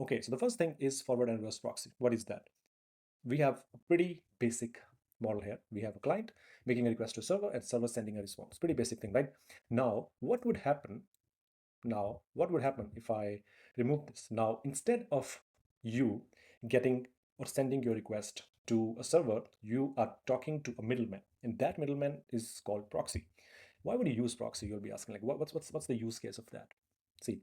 Okay, so the first thing is forward and reverse proxy. What is that? We have a pretty basic model here. We have a client making a request to a server and server sending a response. Pretty basic thing, right? Now, what would happen? What would happen if I remove this? Now, instead of you getting or sending your request to a server, you are talking to a middleman, and that middleman is called proxy. Why would you use proxy? You'll be asking, like, what's the use case of that? See,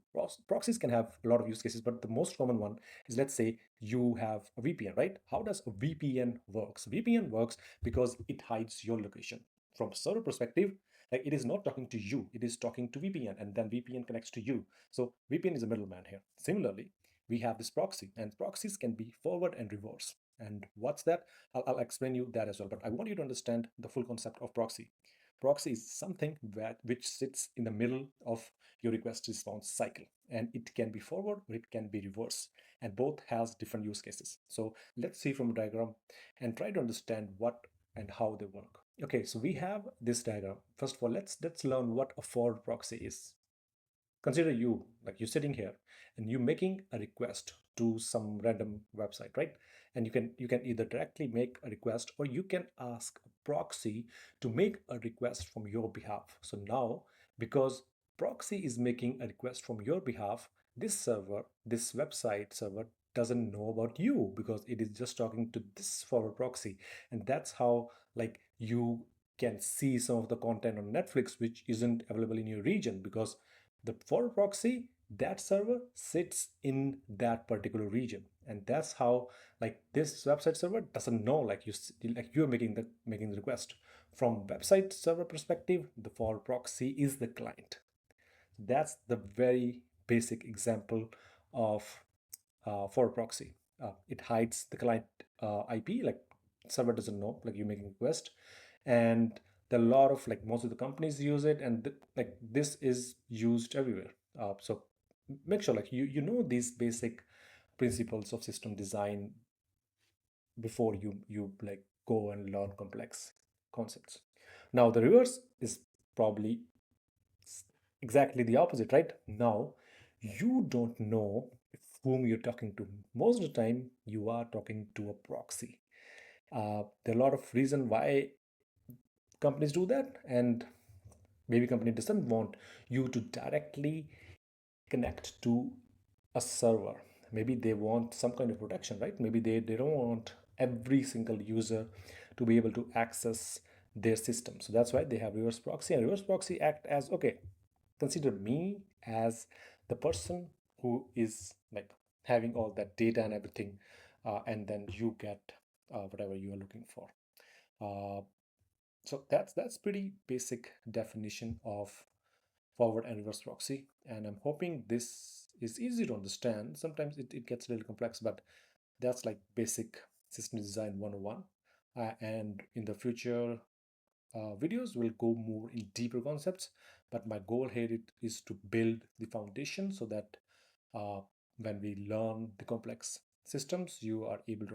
proxies can have a lot of use cases, but the most common one is, let's say you have a VPN, right? How does a VPN works? VPN works because it hides your location. From a server perspective, like, it is not talking to you, it is talking to VPN, and then VPN connects to you. So VPN is a middleman here. Similarly, we have this proxy, and proxies can be forward and reverse. And what's that? I'll explain you that as well, but I want you to understand the full concept of proxy. Proxy is something which sits in the middle of your request response cycle, and it can be forward or it can be reverse, and both has different use cases. So let's see from a diagram and try to understand what and how they work. Okay, so we have this diagram. First of all, let's learn what a forward proxy is. Consider you, like, you're sitting here and you're making a request to some random website, right? And you can either directly make a request, or you can ask a proxy to make a request from your behalf. So now, because proxy is making a request from your behalf, this website server doesn't know about you, because it is just talking to this forward proxy. And that's how, like, you can see some of the content on Netflix which isn't available in your region, because the forward proxy, that server sits in that particular region. And that's how, like, this website server doesn't know, like, you're making the request. From website server perspective, the forward proxy is the client. That's the very basic example of forward proxy. It hides the client IP, like, server doesn't know, like, you're making a request. And there are a lot of, like, most of the companies use it, and like, this is used everywhere. So make sure, like, you know these basic principles of system design before you like go and learn complex concepts. Now the reverse is probably exactly the opposite, right? Now you don't know whom you're talking to. Most of the time you are talking to a proxy. There are a lot of reason why companies do that, and maybe company doesn't want you to directly connect to a server. Maybe they want some kind of protection, right? Maybe they don't want every single user to be able to access their system. So that's why they have reverse proxy, and reverse proxy act as, okay, consider me as the person who is, like, having all that data and everything, and then you get whatever you are looking for. uh, so that's pretty basic definition of forward and reverse proxy, and I'm hoping this is easy to understand. Sometimes it gets a little complex, but that's like basic system design 101. And in the future videos, we'll go more in deeper concepts, but my goal here is to build the foundation so that uh, when we learn the complex systems, you are able to understand